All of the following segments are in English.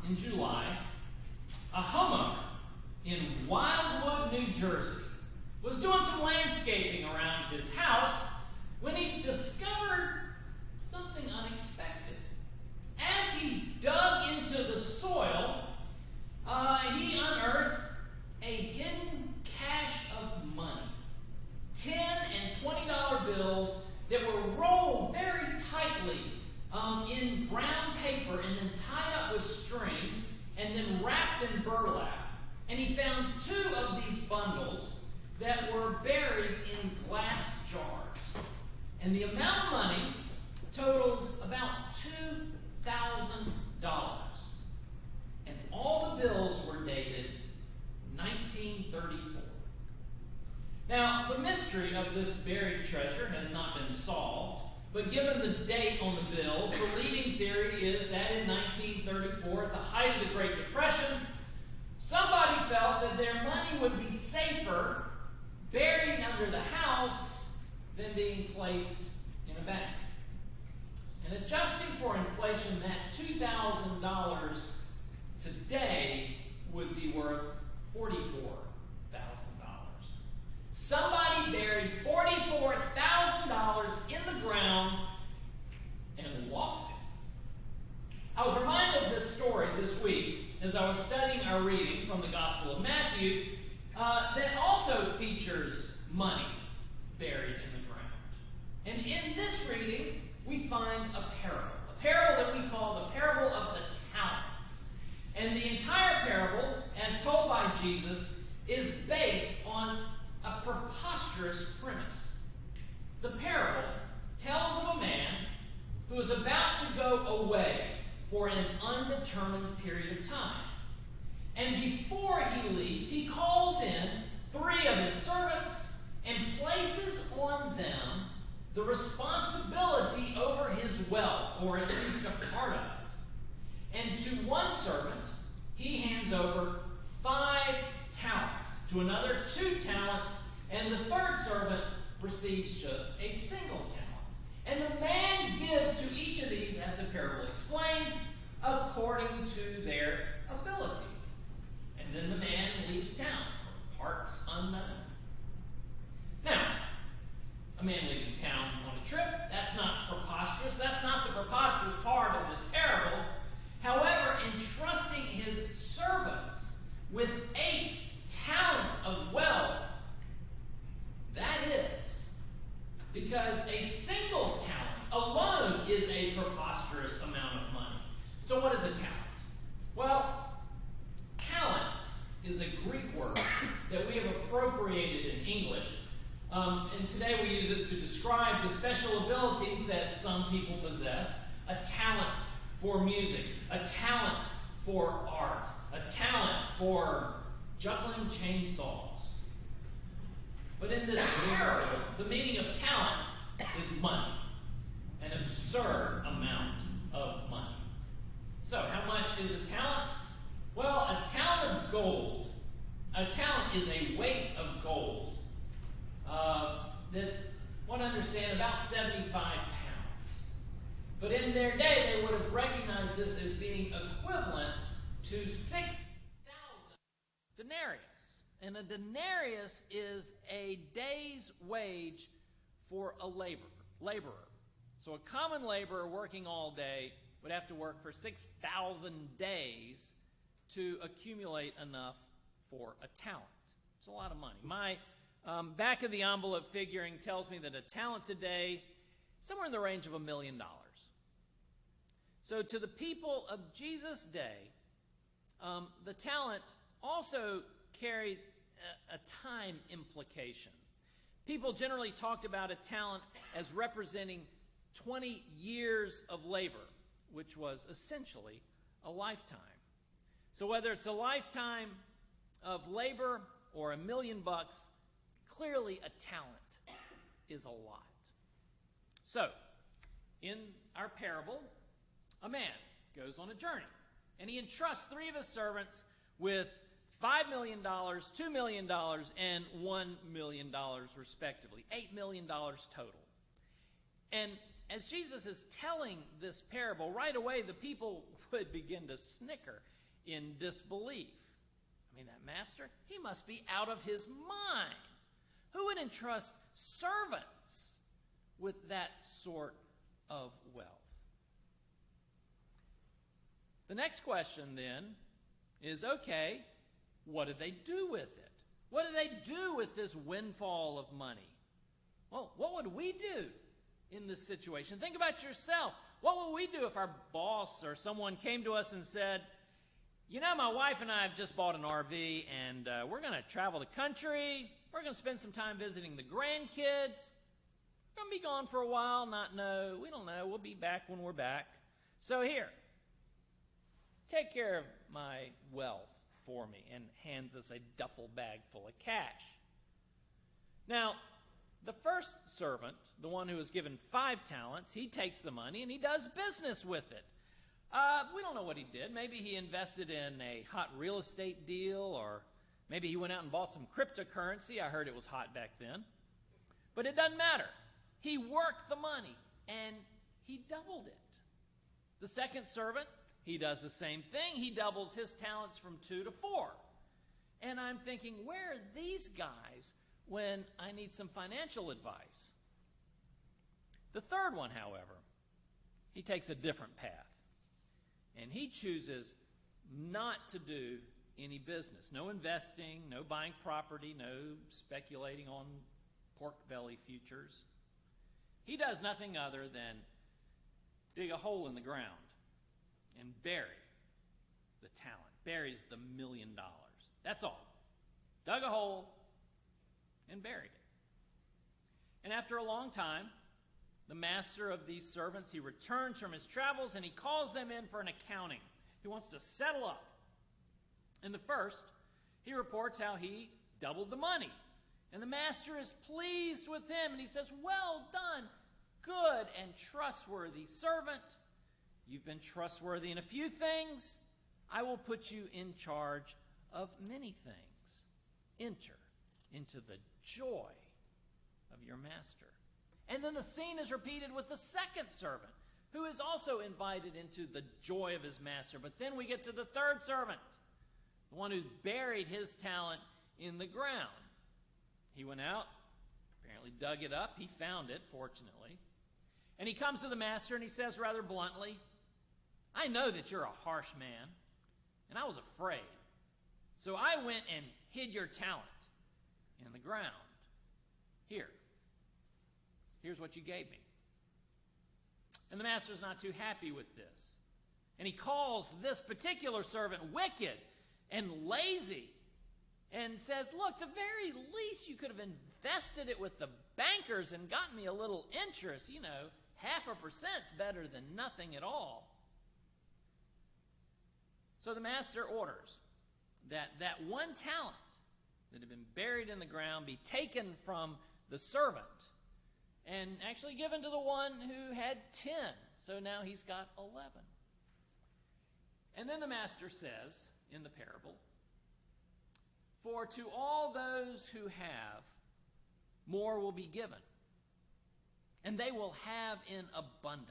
in July, a homeowner in Wildwood, New Jersey, was doing some landscaping around his house when he discovered something unexpected. As he dug into the soil, he unearthed a hidden cache of money. $10 and $20 bills that were rolled very tightly in brown paper and then tied up with string and then wrapped in burlap. And he found 2 of these bundles that were buried in glass jars. And the amount of money totaled about $2,000. And all the bills were dated 1934. Now, the mystery of this buried treasure has not been solved, but given the date on the bills, the leading theory is that in 1934, at the height of the Great Depression, somebody felt that their money would be safer buried under the house than being placed in a bank. And adjusting for inflation, that $2,000 today would be worth $44,000. Somebody buried $44,000 in the ground and lost it. I was reminded of this story this week as I was studying our reading from the Gospel of Matthew that also features money buried in the ground. And in this reading, we find a parable that we call the parable of the talents. And the entire parable, as told by Jesus, is based on a preposterous premise. The parable tells of a man who is about to go away for an undetermined period of time. And before he leaves, he calls in 3 of his servants and places on them the responsibility over his wealth, or at least a part of it. And to one servant, he hands over 5 talents. To another, 2 talents, and the third servant receives just a single talent. And the man gives to each of these, as the parable explains, according to their ability. And then the man leaves town for parts unknown. Now, a man leaving town on a trip, that's not preposterous. That's not the preposterous part of this parable. However, entrusting his servants with 8 talents of wealth, that is. Because a single talent alone is a preposterous amount of money. So what is a talent? Well, talent is a Greek word that we have appropriated in English. And today we use it to describe the special abilities that some people possess. A talent for music, a talent for art, a talent for juggling chainsaws. But in this parable, the meaning of talent is money, an absurd amount of money. So, how much is a talent? Well, a talent of gold. A talent is a weight of gold that one understand about 75 pounds. But in their day, they would have recognized this as being equivalent to 6,000 denarius. And a denarius is a day's wage for a laborer. So a common laborer working all day would have to work for 6,000 days to accumulate enough for a talent. It's a lot of money. My back of the envelope figuring tells me that a talent today is somewhere in the range of $1 million. So to the people of Jesus' day, the talent also carried a time implication. People generally talked about a talent as representing 20 years of labor, which was essentially a lifetime. So whether it's a lifetime of labor or $1 million, clearly a talent is a lot. So, in our parable, a man goes on a journey, and he entrusts 3 of his servants with $5 million, $2 million, and $1 million, respectively. $8 million total. And as Jesus is telling this parable, right away the people would begin to snicker in disbelief. I mean, that master, he must be out of his mind. Who would entrust servants with that sort of wealth? The next question then is, okay, what did they do with it? What did they do with this windfall of money? Well, what would we do in this situation? Think about yourself. What would we do if our boss or someone came to us and said, you know, my wife and I have just bought an RV, and we're going to travel the country. We're going to spend some time visiting the grandkids. We're going to be gone for a while, we don't know. We'll be back when we're back. So here, take care of my wealth for me, and hands us a duffel bag full of cash. Now, the first servant, the one who was given 5 talents, he takes the money and he does business with it. We don't know what he did. Maybe he invested in a hot real estate deal, or maybe he went out and bought some cryptocurrency. I heard it was hot back then. But it doesn't matter. He worked the money and he doubled it. The second servant, he does the same thing. He doubles his talents from 2 to 4. And I'm thinking, where are these guys when I need some financial advice? The third one, however, he takes a different path. And he chooses not to do any business. No investing, no buying property, no speculating on pork belly futures. He does nothing other than dig a hole in the ground and bury the talent, buries the $1 million. That's all. Dug a hole and buried it. And after a long time, the master of these servants, he returns from his travels and he calls them in for an accounting. He wants to settle up. And the first, he reports how he doubled the money. And the master is pleased with him, and he says, well done, good and trustworthy servant. You've been trustworthy in a few things. I will put you in charge of many things. Enter into the joy of your master. And then the scene is repeated with the second servant, who is also invited into the joy of his master. But then we get to the third servant, the one who buried his talent in the ground. He went out, apparently dug it up. He found it, fortunately. And he comes to the master and he says rather bluntly, I know that you're a harsh man, and I was afraid. So I went and hid your talent in the ground. Here's what you gave me. And the master's not too happy with this. And he calls this particular servant wicked and lazy and says, look, the very least you could have invested it with the bankers and gotten me a little interest. 0.5%'s better than nothing at all. So the master orders that one talent that had been buried in the ground be taken from the servant and actually given to the one who had 10. So now he's got 11. And then the master says in the parable, for to all those who have, more will be given, and they will have in abundance.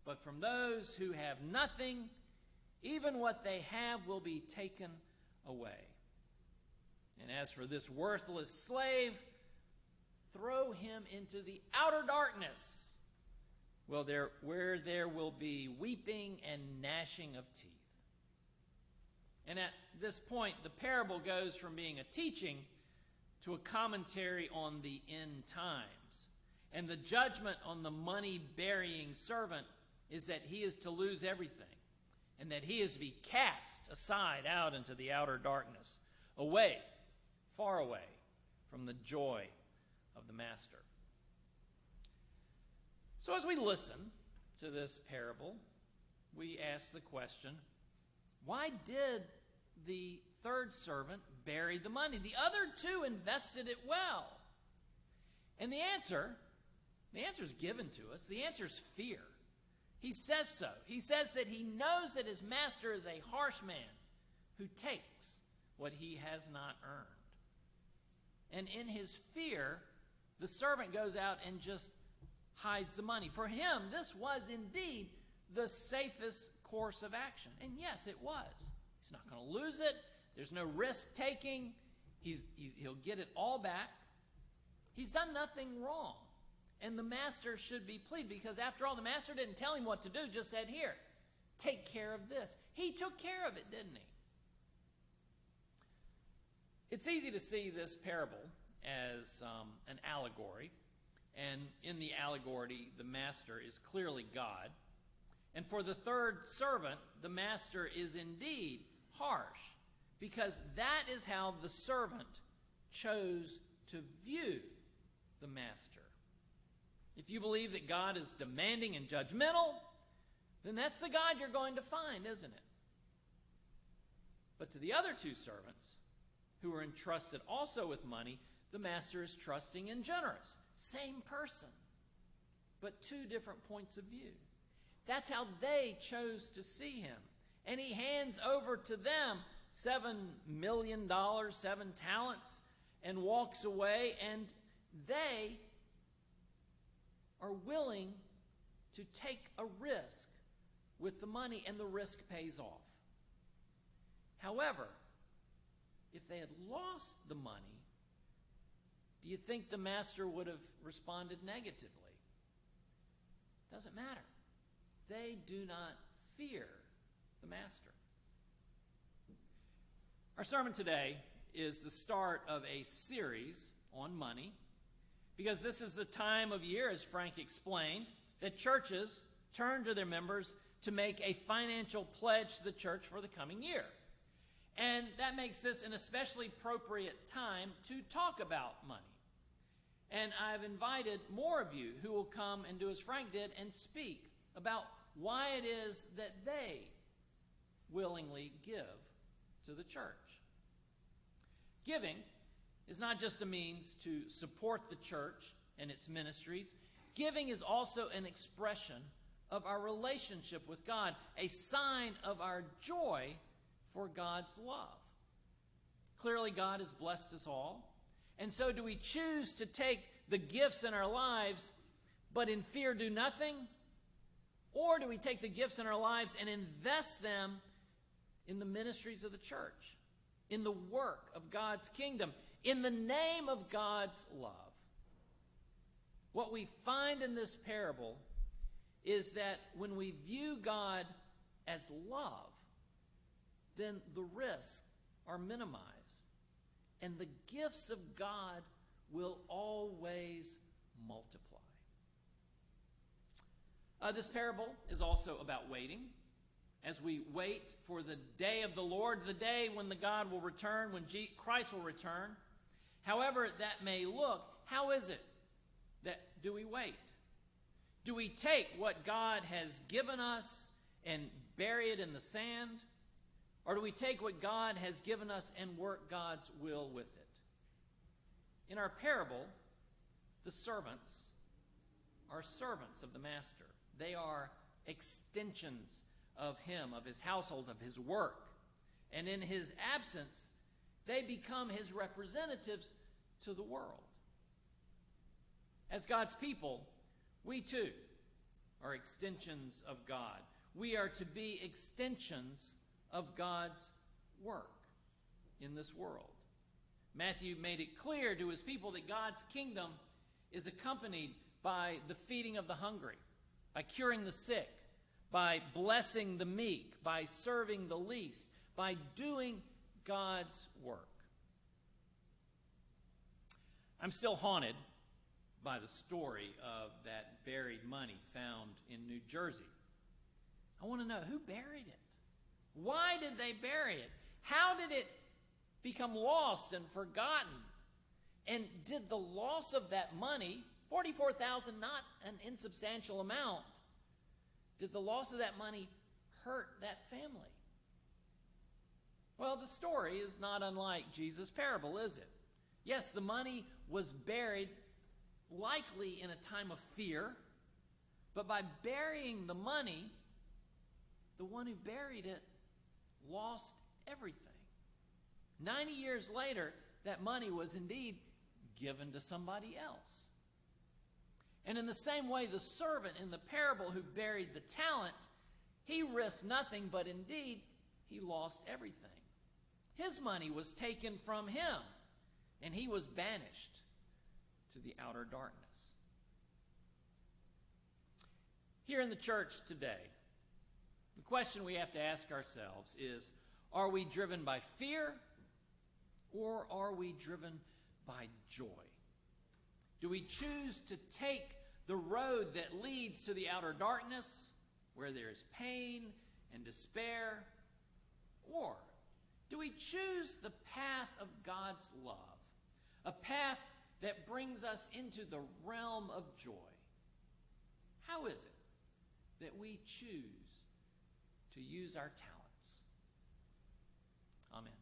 But from those who have nothing, even what they have will be taken away. And as for this worthless slave, throw him into the outer darkness, where there will be weeping and gnashing of teeth. And at this point, the parable goes from being a teaching to a commentary on the end times. And the judgment on the money-burying servant is that he is to lose everything, and that he is to be cast aside out into the outer darkness, away, far away from the joy of the master. So as we listen to this parable, we ask the question, why did the third servant bury the money? The other two invested it well. And the answer is given to us. The answer is fear. He says so. He says that he knows that his master is a harsh man who takes what he has not earned. And in his fear, the servant goes out and just hides the money. For him, this was indeed the safest course of action. And yes, it was. He's not going to lose it. There's no risk taking. He'll get it all back. He's done nothing wrong. And the master should be pleased, because after all, the master didn't tell him what to do, just said, here, take care of this. He took care of it, didn't he? It's easy to see this parable as an allegory. And in the allegory, the master is clearly God. And for the third servant, the master is indeed harsh, because that is how the servant chose to view the master. If you believe that God is demanding and judgmental, then that's the God you're going to find, isn't it? But to the other two servants, who are entrusted also with money, the master is trusting and generous. Same person, but two different points of view. That's how they chose to see him. And he hands over to them $7 million, 7 talents, and walks away, and they are willing to take a risk with the money, and the risk pays off. However, if they had lost the money, do you think the master would have responded negatively? Doesn't matter. They do not fear the master. Our sermon today is the start of a series on money, because this is the time of year, as Frank explained, that churches turn to their members to make a financial pledge to the church for the coming year. And that makes this an especially appropriate time to talk about money. And I've invited more of you who will come and do as Frank did and speak about why it is that they willingly give to the church. Giving is not just a means to support the church and its ministries. Giving is also an expression of our relationship with God, a sign of our joy for God's love. Clearly, God has blessed us all. And so do we choose to take the gifts in our lives, but in fear do nothing? Or do we take the gifts in our lives and invest them in the ministries of the church, in the work of God's kingdom, in the name of God's love? What we find in this parable is that when we view God as love, then the risks are minimized, and the gifts of God will always multiply. This parable is also about waiting. As we wait for the day of the Lord, the day when the God will return, when Christ will return. However that may look, how is it that do we wait? Do we take what God has given us and bury it in the sand? Or do we take what God has given us and work God's will with it? In our parable, the servants are servants of the master. They are extensions of him, of his household, of his work. And in his absence, they become his representatives to the world. As God's people, we too are extensions of God. We are to be extensions of God's work in this world. Matthew made it clear to his people that God's kingdom is accompanied by the feeding of the hungry, by curing the sick, by blessing the meek, by serving the least, by doing God's work. I'm still haunted by the story of that buried money found in New Jersey. I want to know, who buried it? Why did they bury it? How did it become lost and forgotten? And did the loss of that money, $44,000, not an insubstantial amount, did the loss of that money hurt that family? Well, the story is not unlike Jesus' parable, is it? Yes, the money was buried likely in a time of fear, but by burying the money, the one who buried it lost everything. 90 years later, that money was indeed given to somebody else. And in the same way, the servant in the parable who buried the talent He risked nothing, but indeed, he lost everything. His money was taken from him, and he was banished to the outer darkness. Here in the church today, the question we have to ask ourselves is, are we driven by fear, or are we driven by joy? Do we choose to take the road that leads to the outer darkness, where there is pain and despair? Or do we choose the path of God's love, a path that brings us into the realm of joy? How is it that we choose to use our talents? Amen.